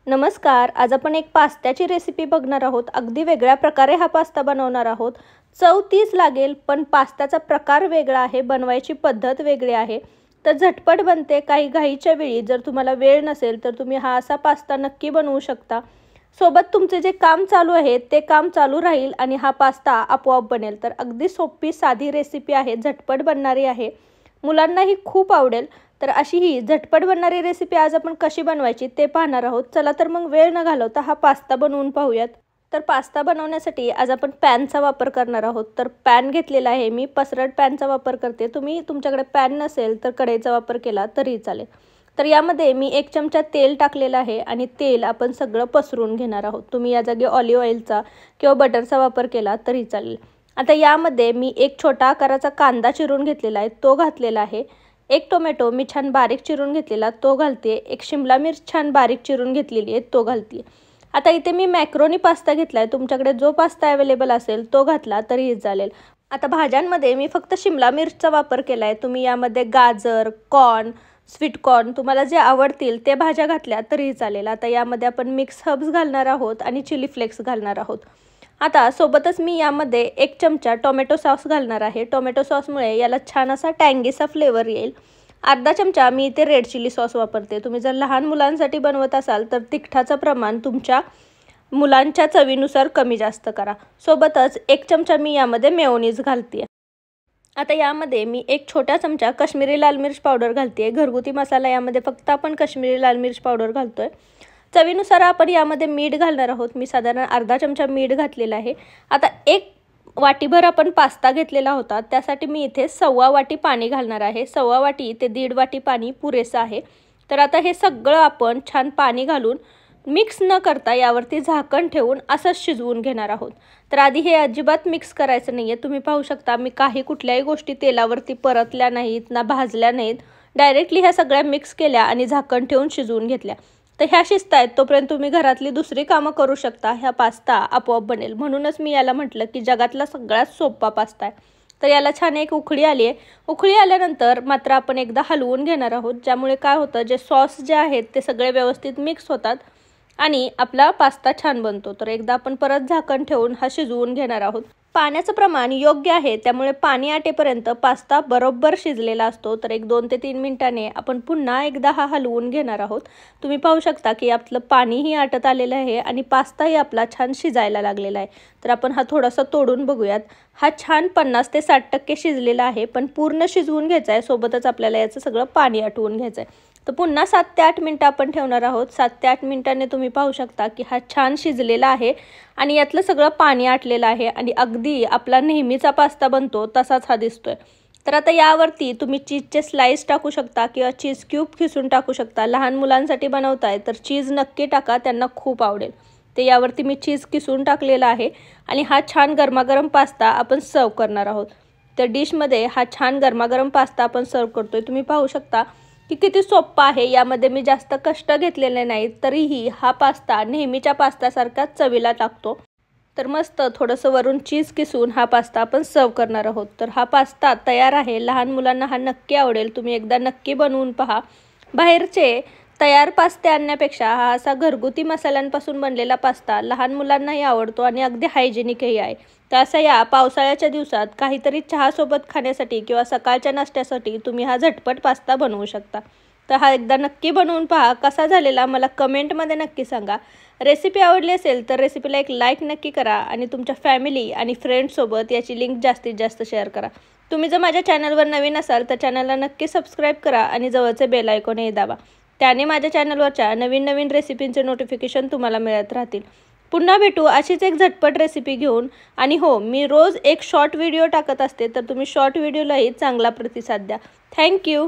नमस्कार, आज आपण एक पास्त्याची रेसिपी बघणार आहोत। अगदी वेगळ्या प्रकारे हा पास्ता बनवणार आहोत। चव तीच लागेल, पण पास्त्याचा प्रकार वेगळा आहे, बनवायची पद्धत वेगळी आहे। तर झटपट बनते। काही घाईच्या वेळी जर तुम्हाला वेळ नसेल तर तुम्ही हा असा पास्ता नक्की बनवू शकता। सोबत तुमचे जे काम चालू आहे ते काम चालू राहील आणि हा पास्ता आपोआप बनेल। तर अगदी सोपी साधी रेसिपी आहे, झटपट बनणारी आहे, मुलांनाही खूप आवडेल। तर अशी ही झटपट बनणारी रेसिपी आज आपण कशी बनवायची ते पाहणार आहोत। चला तर मग वेळ न घालवता हा पास्ता बनवून पाहूयात। तर पास्ता बनवण्यासाठी आज आपण पॅनचा वापर करणार आहोत। तर पॅन घेतलेला आहे मी, पसरट पॅनचा वापर करते। तुम्ही तुमच्याकडे पॅन नसेल तर कढईचा वापर केला तरी चालेल। तर यामध्ये मी 1 चमचा तेल टाकलेलं आहे आणि तेल आपण सगळं पसरून घेणार आहोत। तुम्ही या जागी ऑलिव्ह ऑइलचा किंवा बटरचा वापर केला तरी चालेल। आता यामध्ये मी एक छोटा आकाराचा कांदा चिरून घेतलेला आहे, तो घातलेला आहे। एक टोमॅटो मी छान बारीक चिरून घेतलेला तो घालते। एक शिमला मिर्च छान बारीक चिरून घेतलेली आहे तो घालते। आता इथे मी मॅक्रोनी पास्ता घेतलाय, तुमच्याकडे जो पास्ता अवेलेबल असेल तो घातला तरीही चालेल। आता भाज्यांमध्ये मी फक्त शिमला मिर्चचा वापर केलाय। तुम्ही यामध्ये गाजर, कॉर्न, स्वीट कॉर्न तुम्हाला जे आवडतील ते भाज्या घातल्या तरीही चालेल। आता यामध्ये आपण मिक्स हर्ब्स घालणार आहोत आणि चिली फ्लेक्स घालणार आहोत। आता सोबतच मी यामध्ये 1 चमचा टोमॅटो सॉस घालणार आहे। टोमॅटो सॉसमुळे याला छान असा टँगीसा फ्लेवर येईल। अर्धा चमचा मी इथे रेड चिली सॉस वापरते। तुम्ही जर लहान मुलांसाठी बनवत असाल तर तिखटाचं प्रमाण तुमच्या मुलांच्या चवीनुसार कमी जास्त करा। सोबतच 1 चमचा मी यामध्ये मेयोनीज घालते। आता यामध्ये मी 1 छोटा चमचा काश्मीरी लाल मिर्च पावडर घालते। घरगुती मसाला यामध्ये फक्त आपण काश्मीरी लाल मिर्च पावडर घालतोय। चवीनुसार आपण यामध्ये मीठ घालणार आहोत। मी साधारण अर्धा चमचा मीठ घातलेला आहे। आता 1 वाटीभर आपण पास्ता घेतलेला होता, त्यासाठी मी इथे 1.25 वाटी पाणी घालणार आहे। 1.25 वाटी ते 1.5 वाटी पाणी पुरेसं आहे। तर आता हे सगळं आपण छान पाणी घालून मिक्स न करता यावरती झाकण ठेवून असंच शिजवून घेणार आहोत। तर आधी हे अजिबात मिक्स करायचं नाहीये। तुम्ही पाहू शकता मी कुठल्याही गोष्टी तेलावरती परतल्या नाहीत ना भाजल्या नाहीत, डायरेक्टली ह्या सगळ्या मिक्स केल्या आणि झाकण ठेवून शिजवून घेतल्या। तर ह्या शिजतायत तोपर्यंत तुम्ही घरातली दुसरी कामं करू शकता। ह्या पास्ता आपोआप बनेल, म्हणूनच मी याला म्हटलं की जगातला सगळ्यात सोपा पास्ता आहे। तर याला छान एक उकळी आली आहे। उकळी आल्यानंतर मात्र आपण एकदा हलवून घेणार आहोत, ज्यामुळे काय होतं जे सॉस जे आहेत ते सगळे व्यवस्थित मिक्स होतात आणि आपला पास्ता छान बनतो। तर एकदा आपण परत झाकण ठेवून हा शिजवून घेणार आहोत। पाण्याचं प्रमाण योग्य आहे, त्यामुळे पाणी आटेपर्यंत पास्ता बरोबर शिजलेला असतो। तर 2 ते 3 मिनिटांनी आपण पुन्हा एकदा हा हलवून घेणार आहोत। तुम्ही पाहू शकता की आपलं पाणीही आटत आलेलं आहे आणि पास्ताही आपला छान शिजायला लागलेला आहे। तर आपण हा थोडासा तोडून बघूयात। हा छान 50 ते 60% शिजलेला आहे, पण पूर्ण शिजवून घ्यायचा आहे। सोबतच आपल्याला याचं सगळं पाणी आटवून घ्यायचं आहे। तर पुन्हा 7 ते 8 मिनिटं आपण ठेवणार आहोत। 7 ते 8 मिनिटांनी तुम्ही पाहू शकता की हा छान शिजलेला आहे आणि यातलं सगळं पाणी आटलेलं आहे आणि अगदी आपला नेहमीचा पास्ता बनतो तसाच हा दिसतोय। तर आता यावरती तुम्ही चीजचे स्लाइस टाकू शकता किंवा चीज क्यूब खिसून टाकू शकता। लहान मुलांसाठी बनवताय तर चीज नक्की टाका, त्यांना खूप आवडेल। ते यावरती मी चीज किसून टाकलेला आहे आणि हा छान गरमागरम पास्ता आपण सर्व करणार आहोत। तर डिशमध्ये हा छान गरमागरम पास्ता आपण सर्व करतोय। तुम्ही पाहू शकता की किती सोपा आहे। यामध्ये मी जास्त कष्ट घेतलेले नाहीत, तरीही हा पास्ता नेहमीच्या पास्त्यासारखाच चवीला लागतो। तर मस्त थोडंसं वरून चीज किसून हा पास्ता आपण सर्व करणार आहोत। तर हा पास्ता तयार आहे। लहान मुलांना हा नक्की आवडेल, तुम्ही एकदा नक्की बनवून पहा। बाहेरचे तयार पास्ते आणण्यापेक्षा हा असा घरगुती मसाल्यांपासून बनलेला पास्ता लहान मुलांनाही आवडतो आणि अगदी हायजेनिकही आहे। तर असं या पावसाळ्याच्या दिवसात काहीतरी चहासोबत खाण्यासाठी किंवा सकाळच्या नाश्त्यासाठी तुम्ही हा झटपट पास्ता बनवू शकता। तर हा एकदा नक्की बनवून पहा, कसा झालेला मला कमेंटमध्ये नक्की सांगा। रेसिपी आवडली असेल तर रेसिपीला एक लाईक नक्की करा आणि तुमच्या फॅमिली आणि फ्रेंड्ससोबत याची लिंक जास्तीत जास्त शेअर करा। तुम्ही जर माझ्या चॅनलवर नवीन असाल तर चॅनलला नक्की सबस्क्राईब करा आणि जवळचे बेल आयकॉनही दाबा। त्याने माझ्या चॅनलवरच्या नवीन रेसिपींचे नोटिफिकेशन तुम्हाला मिळत राहतील। पुन्हा भेटू अशीच एक झटपट रेसिपी घेऊन। आणि हो, मी रोज एक शॉर्ट व्हिडिओ टाकत असते, तर तुम्ही शॉर्ट व्हिडिओलाही चांगला प्रतिसाद द्या। थँक्यू।